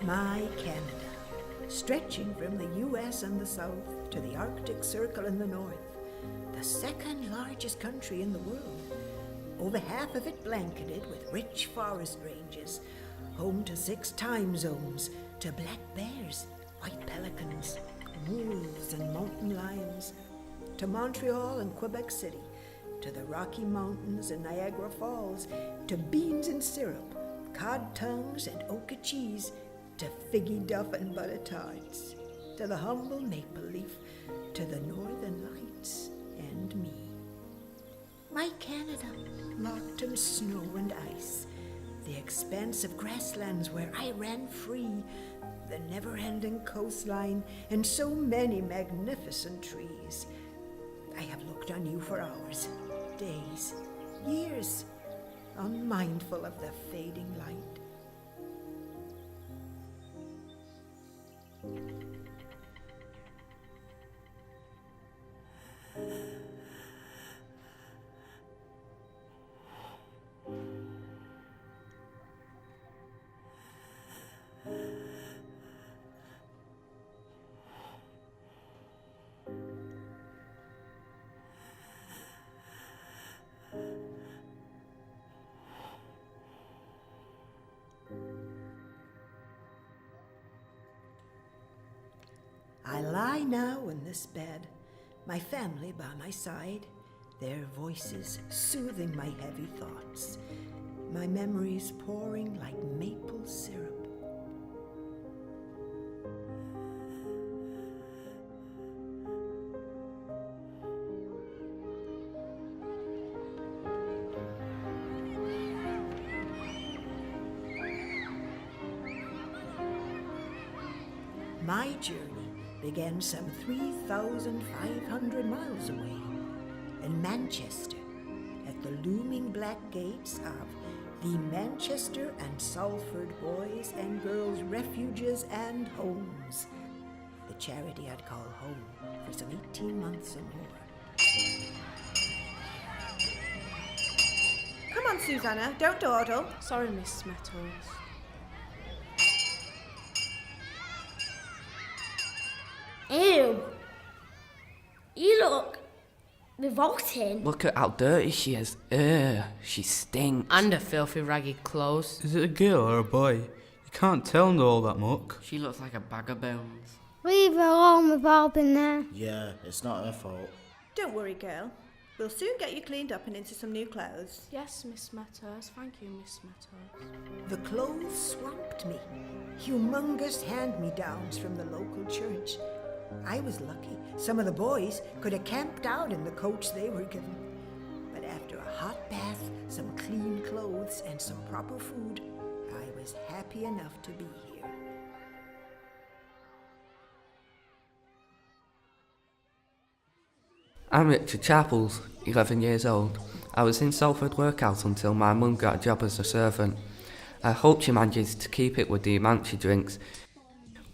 My Canada, stretching from the US in the south to the Arctic Circle in the north, the second largest country in the world, over half of it blanketed with rich forest ranges, home to 6 time zones, to black bears, white pelicans, wolves and mountain lions, to Montreal and Quebec City, to the Rocky Mountains and Niagara Falls, to beans and syrup, cod tongues and oka cheese, to figgy duff and butter tarts, to the humble maple leaf, to the northern lights and me. My Canada, locked in snow and ice, the expansive grasslands where I ran free, the never-ending coastline, and so many magnificent trees. I have looked on you for hours, days, years, unmindful of the fading light. I lie now in this bed, my family by my side, their voices soothing my heavy thoughts, my memories pouring like maple syrup. My journey began some 3,500 miles away in Manchester, at the looming black gates of the Manchester and Salford Boys and Girls Refuges and Homes, the charity I'd call home for some 18 months or more. Come on, Susannah, don't dawdle. Sorry, Miss Meadows. Ew! You look revolting. Look at how dirty she is. Ugh, she stinks. And her filthy, ragged clothes. Is it a girl or a boy? You can't tell in all that muck. She looks like a bag of bones. Leave her alone, we've all been there. Yeah, it's not her fault. Don't worry, girl. We'll soon get you cleaned up and into some new clothes. Yes, Miss Meadows. Thank you, Miss Meadows. The clothes swamped me, humongous hand-me-downs from the local church. I was lucky. Some of the boys could have camped out in the coach they were given. But after a hot bath, some clean clothes, and some proper food, I was happy enough to be here. I'm Richard Chapples, 11 years old. I was in Salford workhouse until my mum got a job as a servant. I hope she manages to keep it with the amount she drinks.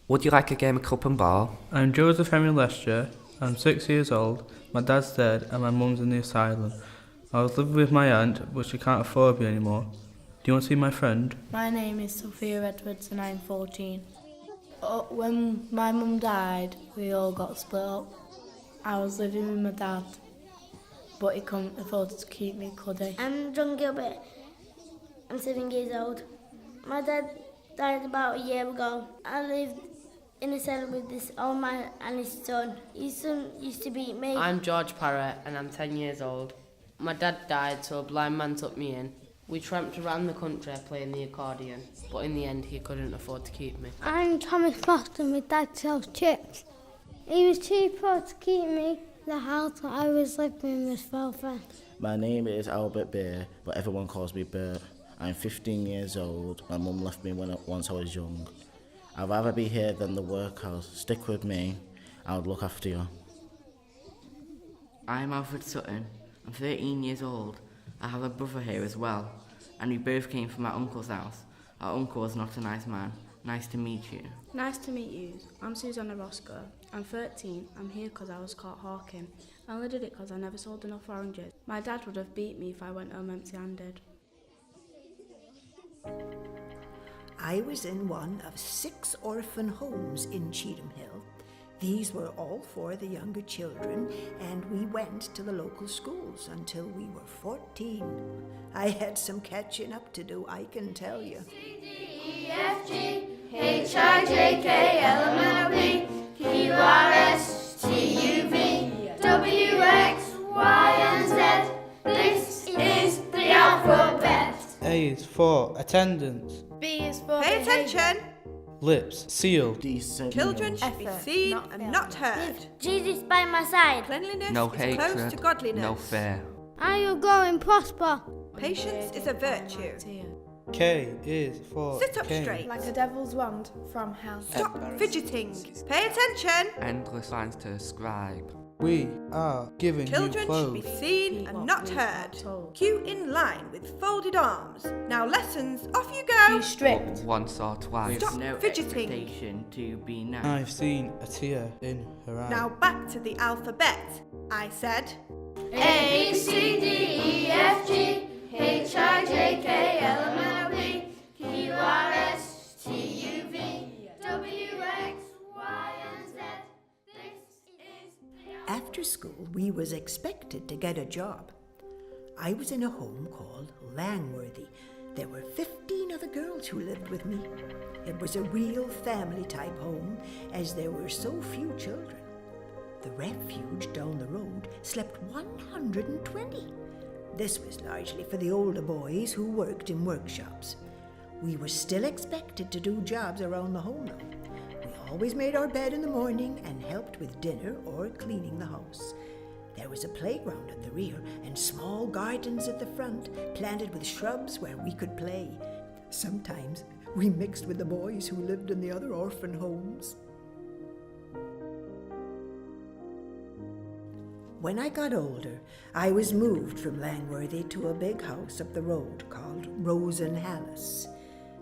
Would you like a game of cup and ball? I'm Joseph Henry Lester. I'm 6 years old. My dad's dead and my mum's in the asylum. I was living with my aunt, but she can't afford me anymore. Do you want to see my friend? My name is Sophia Edwards and I'm 14. When my mum died, we all got split up. I was living with my dad, but he couldn't afford to keep me, could he? I'm John Gilbert. I'm 7 years old. My dad died about a year ago. I lived in a cell with this old man and his son. His son used to beat me. I'm George Parrott and I'm 10 years old. My dad died, so a blind man took me in. We tramped around the country playing the accordion, but in the end he couldn't afford to keep me. I'm Thomas Boston. My dad sells chips. He was too poor to keep me. The house that I was living in was filthy. My name is Albert Bear, but everyone calls me Bert. I'm 15 years old. My mum left me once I was young. I'd rather be here than the workhouse. Stick with me. I'll look after you. I'm Alfred Sutton. I'm 13 years old. I have a brother here as well, and we both came from our uncle's house. Our uncle was not a nice man. Nice to meet you. Nice to meet you. I'm Susannah Roscoe. I'm 13. I'm here because I was caught hawking. I only did it because I never sold enough oranges. My dad would have beat me if I went home empty-handed. I was in one of 6 orphan homes in Cheetham Hill. These were all for the younger children, and we went to the local schools until we were 14. I had some catching up to do, I can tell you. C, D, E, F, G, H, I, J, K, L, M, N, O, P, Q, R, S, T, U, V, W, X, Y, and Z. This is the alphabet. A is for attendance. B is for Pay attention. Lips sealed. Decent. Children should be Effort, seen not and failure. not heard. With Jesus by my side, Cleanliness No is close to hatred, godliness. no fear. I will go and prosper. Patience is a virtue. K is for Sit up king. straight. Like a devil's wand from hell. Stop fidgeting. Pay attention. Endless lines to scribe. We are giving Children you should be clothes. seen and not heard. Queue in line with folded arms. Now lessons, off you go. Be strict. Once or twice. Stop No fidgeting. expectation to be nice. I've seen a tear in her eye. Now back to the alphabet. I said, A, B, C, D, E, F, G, H, I, J, K, L, M, N, O, P, Q, R, S, T, U, V, W, X, Y, and Z. This is After school, we was expected to get a job. I was in a home called Langworthy. There were 15 other girls who lived with me. It was a real family-type home, as there were so few children. The Refuge down the road slept 120. This was largely for the older boys who worked in workshops. We were still expected to do jobs around the home though. We always made our bed in the morning and helped with dinner or cleaning the house. There was a playground at the rear and small gardens at the front, planted with shrubs where we could play. Sometimes we mixed with the boys who lived in the other orphan homes. When I got older, I was moved from Langworthy to a big house up the road called Rosenhallis.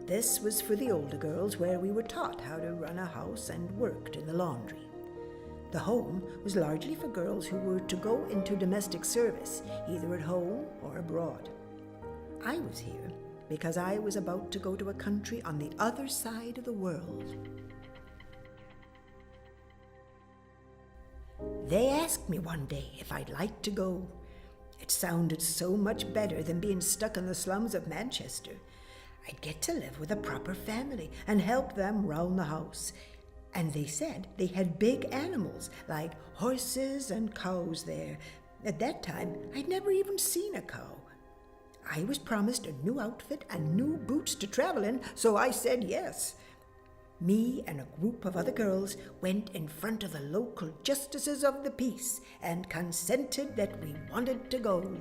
This was for the older girls, where we were taught how to run a house and worked in the laundry. The home was largely for girls who were to go into domestic service, either at home or abroad. I was here because I was about to go to a country on the other side of the world. They asked me one day if I'd like to go. It sounded so much better than being stuck in the slums of Manchester. I'd get to live with a proper family and help them round the house. And they said they had big animals like horses and cows there. At that time, I'd never even seen a cow. I was promised a new outfit and new boots to travel in, so I said yes. Me and a group of other girls went in front of the local justices of the peace and consented that we wanted to go.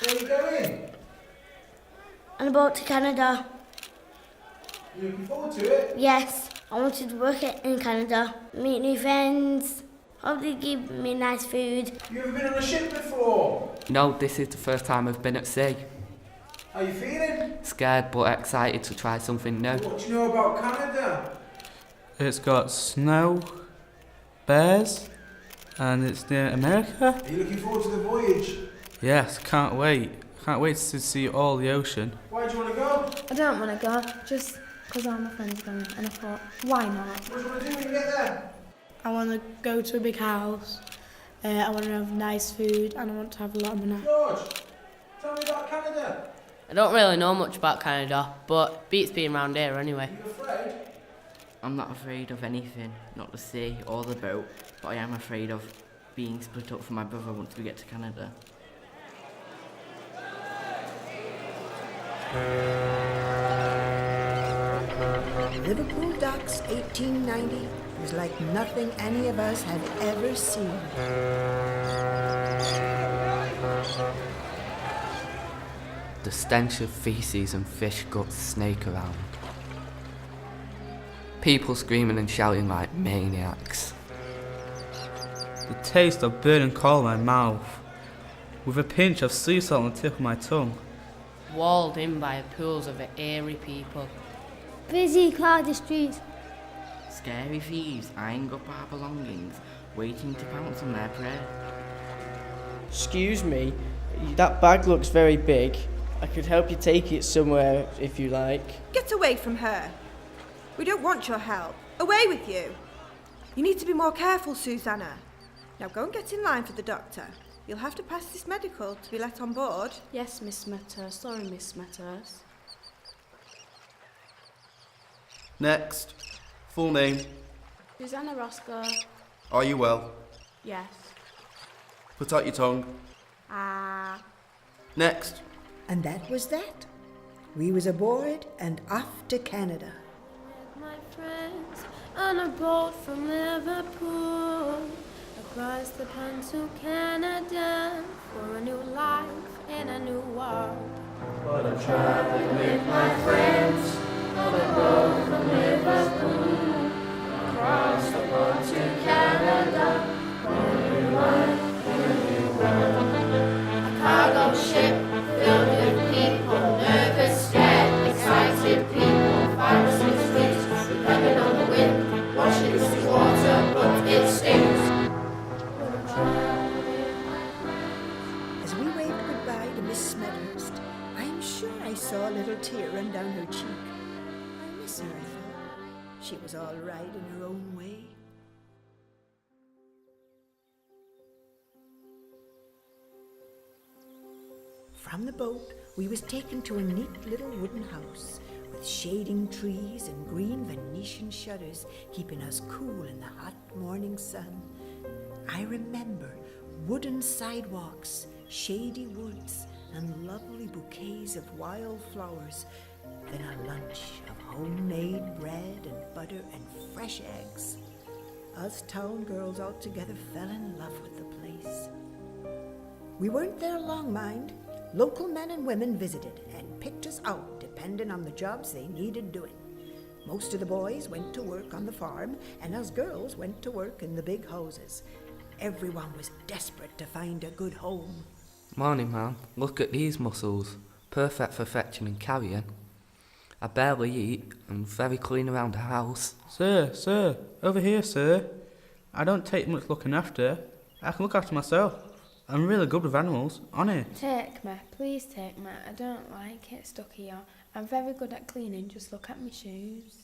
Where are you going? On a boat to Canada. You looking forward to it? Yes, I wanted to work in Canada, meet new friends, hope they give me nice food. You ever been on a ship before? No, this is the first time I've been at sea. How you feeling? Scared but excited to try something new. What do you know about Canada? It's got snow, bears, and it's near America. Are you looking forward to the voyage? Yes, can't wait. Can't wait to see all the ocean. Why do you want to go? I don't want to go, just because all my friends are going, and I thought, why not? What do you want to do when you get there? I want to go to a big house, I want to have nice food, and I want to have a lot of money. George, tell me about Canada. I don't really know much about Canada, but beats being round here anyway. Are you afraid? I'm not afraid of anything, not the sea or the boat, but I am afraid of being split up from my brother once we get to Canada. Liverpool docks, 1890, was like nothing any of us had ever seen. The stench of feces and fish guts snake around. People screaming and shouting like maniacs. The taste of burning coal in my mouth, with a pinch of sea salt on the tip of my tongue. Walled in by pools of eerie people. Busy, cloudy streets. Scary thieves eyeing up our belongings, waiting to pounce on their prey. Excuse me, that bag looks very big. I could help you take it somewhere if you like. Get away from her. We don't want your help. Away with you. You need to be more careful, Susannah. Now go and get in line for the doctor. You'll have to pass this medical to be let on board. Yes, Miss Smethurst. Sorry, Miss Smethurst. Next. Full name. Susannah Roscoe. Are you well? Yes. Put out your tongue. Ah. Next. And that was that. We was aboard and off to Canada. My friends on a boat from Liverpool, across the pond to Canada, for a new life in a new world. But I'm traveling with my friends on a boat from Liverpool, across the pond to Canada, for a new life in a new world. A cargo ship filled with people, nervous, scared, excited people, fancy streets, depending on the wind, watching the water, but it stings. As we waved goodbye to Miss Smethurst, I'm sure I saw a little tear run down her cheek. I miss her, I thought. She was all right in her own way. From the boat, we was taken to a neat little wooden house with shading trees and green Venetian shutters keeping us cool in the hot morning sun. I remember wooden sidewalks, shady woods, and lovely bouquets of wild flowers, then a lunch of homemade bread and butter and fresh eggs. Us town girls altogether fell in love with the place. We weren't there long, mind. Local men and women visited and picked us out depending on the jobs they needed doing. Most of the boys went to work on the farm, and us girls went to work in the big houses. Everyone was desperate to find a good home. Morning, ma'am. Look at these muscles. Perfect for fetching and carrying. I barely eat and very clean around the house. Sir, over here, sir. I don't take much looking after. I can look after myself. I'm really good with animals, honest. Take me, please take me. I don't like it stuck here. I'm very good at cleaning, just look at my shoes.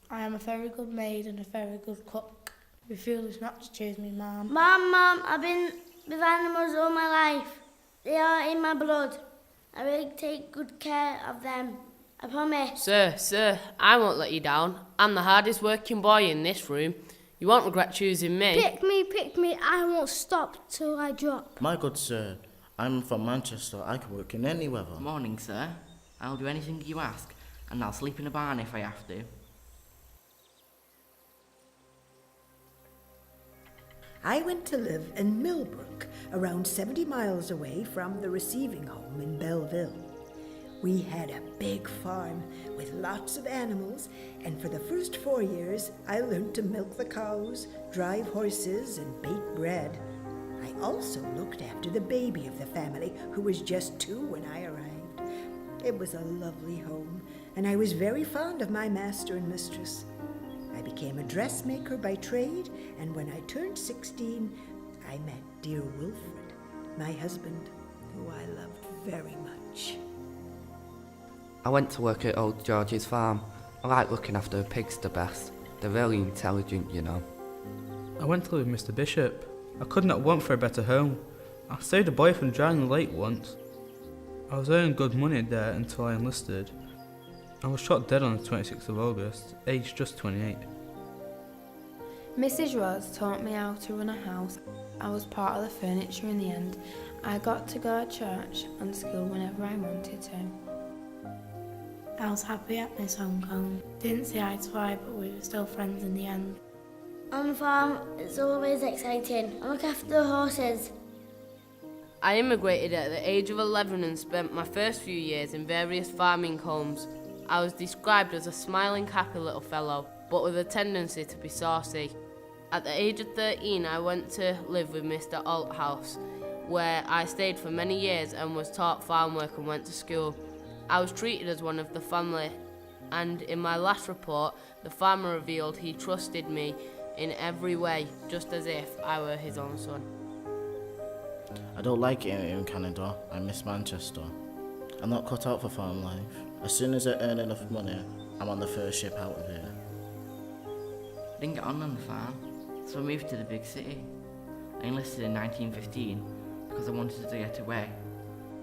I am a very good maid and a very good cook. Be foolish not to choose me, Mum. Mum, I've been with animals all my life. They are in my blood. I will take good care of them. I promise. Sir, I won't let you down. I'm the hardest working boy in this room. You won't regret choosing me. Pick me. I won't stop till I drop. My good sir, I'm from Manchester. I can work in any weather. Morning, sir. I'll do anything you ask, and I'll sleep in a barn if I have to. I went to live in Millbrook, around 70 miles away from the receiving home in Belleville. We had a big farm with lots of animals, and for the first 4 years, I learned to milk the cows, drive horses, and bake bread. I also looked after the baby of the family, who was just 2 when I arrived. It was a lovely home, and I was very fond of my master and mistress. I became a dressmaker by trade, and when I turned 16, I met dear Wilfred, my husband, who I loved very much. I went to work at old George's farm. I like looking after the pigs the best. They're really intelligent, you know. I went to live with Mr. Bishop. I could not want for a better home. I saved a boy from drowning in the lake once. I was earning good money there until I enlisted. I was shot dead on the 26th of August, aged just 28. Mrs. Rose taught me how to run a house. I was part of the furniture in the end. I got to go to church and school whenever I wanted to. I was happy at Miss Hong Kong. Didn't see eye to eye, but we were still friends in the end. On the farm, it's always exciting. I look after the horses. I immigrated at the age of 11 and spent my first few years in various farming homes. I was described as a smiling, happy little fellow, but with a tendency to be saucy. At the age of 13, I went to live with Mr. Althouse, where I stayed for many years and was taught farm work and went to school. I was treated as one of the family. And in my last report, the farmer revealed he trusted me in every way, just as if I were his own son. I don't like it in Canada. I miss Manchester. I'm not cut out for farm life. As soon as I earn enough money, I'm on the first ship out of here. I didn't get on the farm, so I moved to the big city. I enlisted in 1915 because I wanted to get away.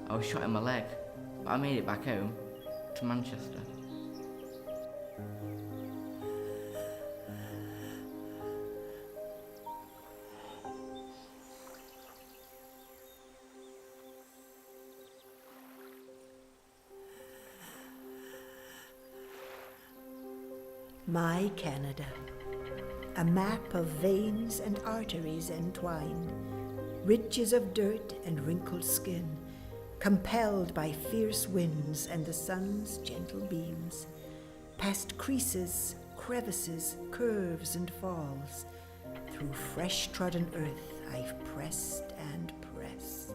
I was shot in my leg, but I made it back home to Manchester. My Canada, a map of veins and arteries entwined, ridges of dirt and wrinkled skin, compelled by fierce winds and the sun's gentle beams, past creases, crevices, curves and falls, through fresh-trodden earth I've pressed and pressed.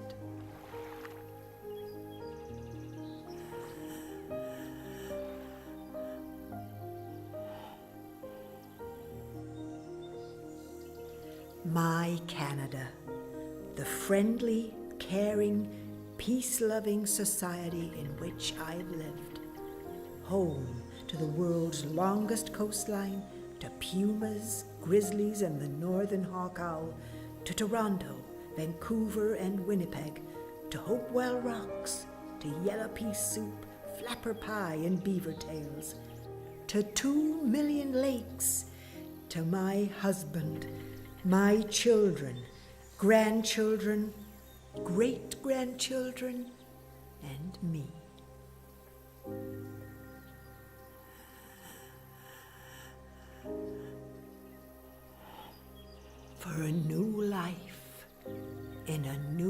My Canada, the friendly, caring, peace-loving society in which I've lived. Home to the world's longest coastline, to pumas, grizzlies and the northern hawk owl, to Toronto, Vancouver and Winnipeg, to Hopewell Rocks, to yellow pea soup, flapper pie and beaver tails, to 2 million lakes, to my husband, my children, grandchildren, great-grandchildren, and me. For a new life in a new